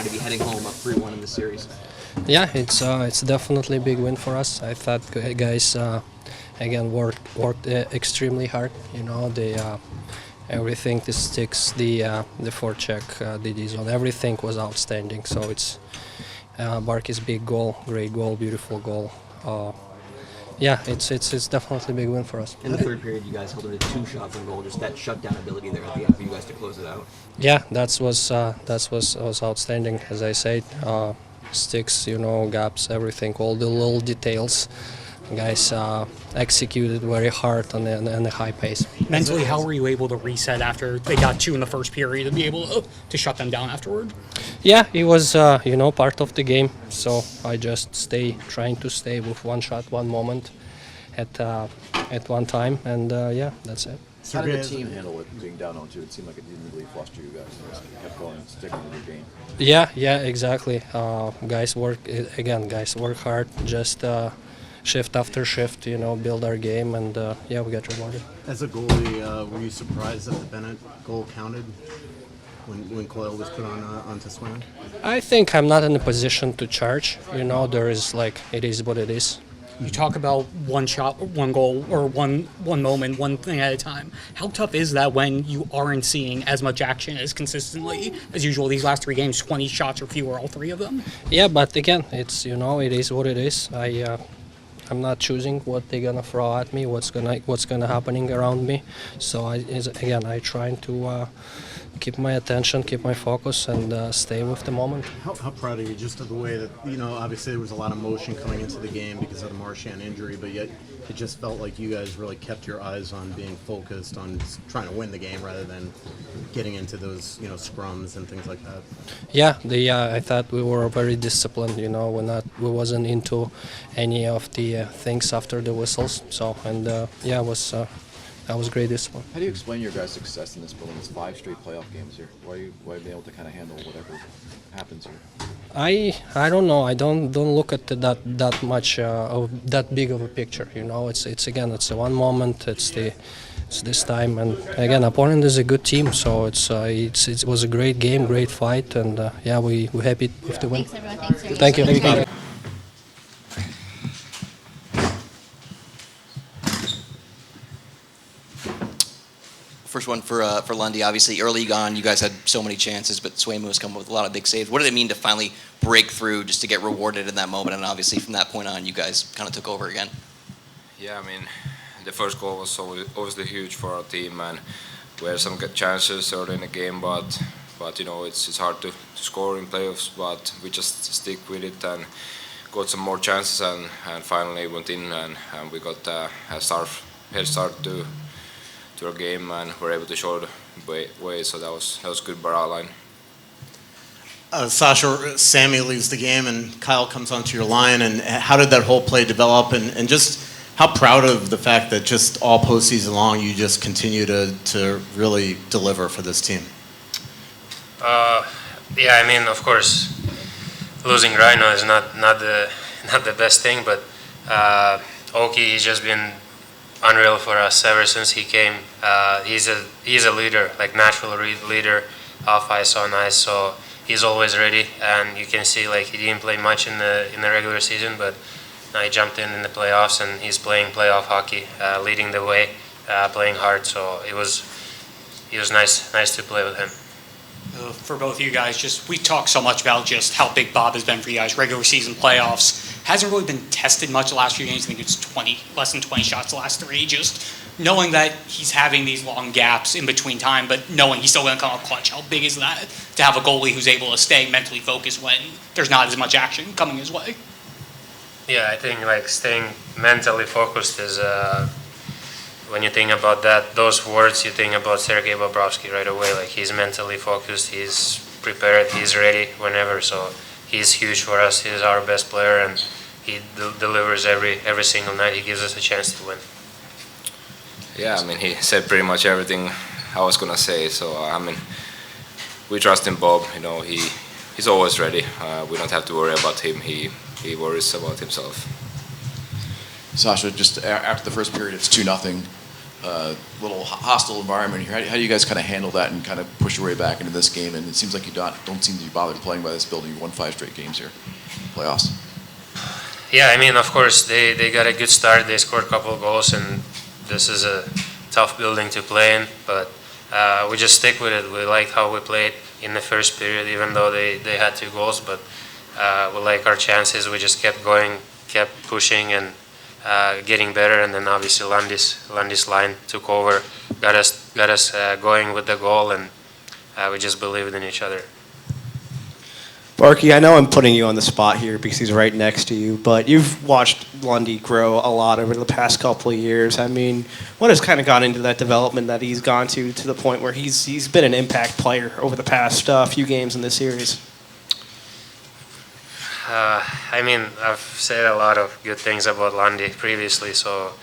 now to be heading home up 3-1 in the series? Yeah, it's definitely a big win for us. I thought guys again worked extremely hard. You know, they everything, the sticks, the forecheck, the D zone, everything was outstanding. So it's Barky's big goal, great goal, beautiful goal. Yeah, it's definitely a big win for us. In the third period, you guys held it to 2 shots on goal. Just that shutdown ability there at the end for you guys to close it out. Yeah, that was outstanding. As I said, sticks, you know, gaps, everything, all the little details. Guys executed very hard on the high pace. Mentally, how were you able to reset after they got 2 in the first period to be able to shut them down afterward? Yeah, it was you know, part of the game. So I just trying to stay with one shot, one moment at one time, and yeah, that's it. How did the team handle it being down on 2? It seemed like it didn't really fluster you guys. You just kept going, sticking with your game. Yeah, exactly. Guys work hard. Just shift after shift, you know, build our game, and yeah, we got rewarded. As a goalie, were you surprised that the Bennett goal counted when Coyle was put onto Swayman? I think I'm not in a position to charge. You know, there is it is what it is. You talk about one shot, one goal, or one moment, one thing at a time. How tough is that when you aren't seeing as much action as consistently as usual? These last 3 games, 20 shots or fewer, all 3 of them. Yeah, but again, it's, you know, it is what it is. I'm not choosing what they're gonna throw at me, what's gonna happening around me. So I trying to keep my attention, keep my focus, and stay with the moment. How proud are you just of the way that, you know, obviously there was a lot of motion coming into the game because of the Marchand injury, but yet it just felt like you guys really kept your eyes on being focused on trying to win the game rather than getting into those, you know, scrums and things like that. Yeah, I thought we were very disciplined. You know, we wasn't into any of the things after the whistles. So yeah, that was great discipline. How do you explain your guys' success in this building? It's 5 straight playoff games here. Why are you able to kind of handle whatever happens here? I don't know. I don't look at that much of that big of a picture. You know, it's a one moment. It's this time, and again, opponent is a good team, so it was a great game, great fight, and yeah, we're happy with the win. Thanks, everyone. Thanks, Thank you. Thank you. First one for Lundy. Obviously, early on, you guys had so many chances, but Swayman was coming with a lot of big saves. What did it mean to finally break through, just to get rewarded in that moment? And obviously, from that point on, you guys kind of took over again. Yeah, I mean, the first goal was obviously huge for our team, and we had some good chances early in the game, but you know, it's hard to score in playoffs. But we just stick with it and got some more chances, and finally went in, and we got a head start to our game, and were able to show the way. So that was good by our line. Sasha, Sammy leaves the game and Kyle comes onto your line, and how did that whole play develop, and just how proud of the fact that just all postseason long you just continue to really deliver for this team? Yeah, I mean, of course, losing Rhino is not the best thing, but Oki, he's just been unreal for us ever since he came. He's a leader, like natural leader, off ice, on ice. So he's always ready, and you can see like he didn't play much in the regular season, but now he jumped in the playoffs, and he's playing playoff hockey, leading the way, playing hard. So it was nice to play with him. For both of you guys, we talk so much about just how big Bob has been for you guys, regular season, playoffs. Hasn't really been tested much the last few games. I think it's less than 20 shots the last 3. Just knowing that he's having these long gaps in between time, but knowing he's still going to come up clutch. How big is that to have a goalie who's able to stay mentally focused when there's not as much action coming his way? Yeah, I think like staying mentally focused is when you think about those words, you think about Sergei Bobrovsky right away. Like he's mentally focused, he's prepared, he's ready whenever. So he's huge for us. He's our best player, and he delivers every single night. He gives us a chance to win. Yeah, I mean, he said pretty much everything I was gonna say. So I mean, we trust in Bob. You know, he's always ready. We don't have to worry about him. He worries about himself. Sasha, just after the first period, it's 2-0. little hostile environment here. How do you guys kind of handle that and kind of push your way back into this game? And it seems like you don't seem to be bothered playing by this building. You won 5 straight games here, playoffs. Yeah, I mean, of course, they got a good start. They scored a couple of goals, and this is a tough building to play in. But we just stick with it. We liked how we played in the first period, even though they had 2 goals. But we like our chances. We just kept going, kept pushing, and getting better. And then obviously Landy's line took over, got us going with the goal, and we just believed in each other. Barky, I know I'm putting you on the spot here because he's right next to you, but you've watched Lundy grow a lot over the past couple of years. I mean, what has kind of gone into that development that he's gone to the point where he's been an impact player over the past few games in this series? I mean, I've said a lot of good things about Lundy previously, so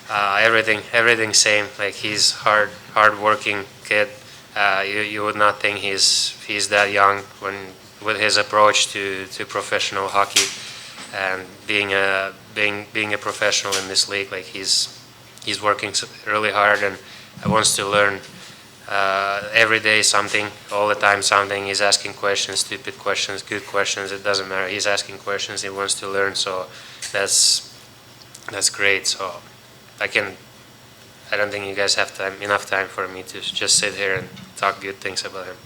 everything same. Like, he's hard-working kid. You would not think he's that young with his approach to professional hockey and being a professional in this league. Like, he's working really hard and wants to learn every day something, all the time something. He's asking questions, stupid questions, good questions. It doesn't matter. He's asking questions. He wants to learn. So that's great. So I don't think you guys have enough time for me to just sit here and talk good things about him.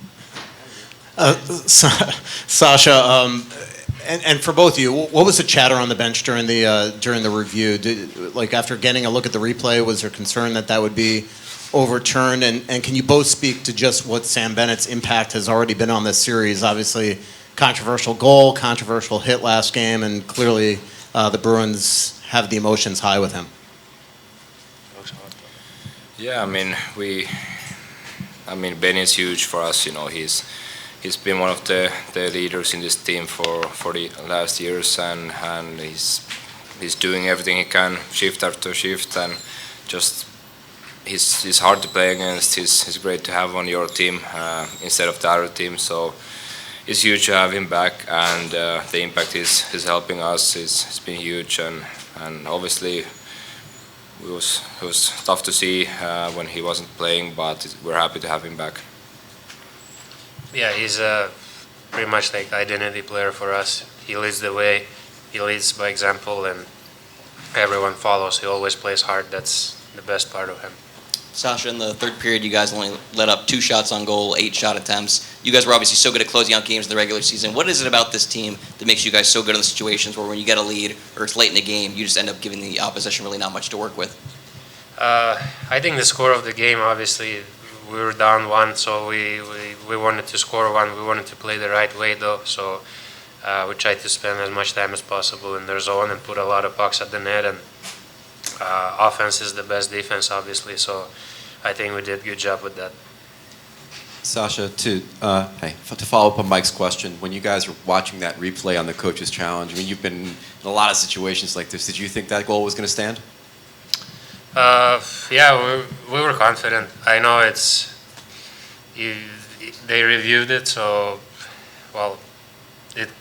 Sasha, and for both of you, what was the chatter on the bench during the review? Like, after getting a look at the replay, was there concern that would be overturned? And can you both speak to just what Sam Bennett's impact has already been on this series? Obviously, controversial goal, controversial hit last game, and clearly the Bruins have the emotions high with him. Yeah, I mean, Ben is huge for us. You know, he's been one of the leaders in this team for the last years, and he's doing everything he can, shift after shift, and just he's hard to play against. He's great to have on your team instead of the other team. So it's huge to have him back, and the impact is helping us. It's been huge, and obviously it was tough to see when he wasn't playing, but we're happy to have him back. Yeah, he's pretty much like identity player for us. He leads the way. He leads by example, and everyone follows. He always plays hard. That's the best part of him. Sasha, in the third period, you guys only let up 2 shots on goal, 8 shot attempts. You guys were obviously so good at closing out games in the regular season. What is it about this team that makes you guys so good in the situations where when you get a lead or it's late in the game, you just end up giving the opposition really not much to work with? I think the score of the game, obviously, we were down 1, so we wanted to score 1. We wanted to play the right way, though, so we tried to spend as much time as possible in their zone and put a lot of pucks at the net, and offense is the best defense, obviously, so I think we did a good job with that. Sasha, to follow up on Mike's question, when you guys were watching that replay on the Coach's Challenge, I mean, you've been in a lot of situations like this. Did you think that goal was going to stand? Yeah, we were confident. I know they reviewed it, so, well,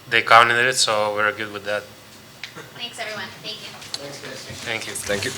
they counted it, so we're good with that. Thanks, everyone. Thank you. Thank you. Thank you.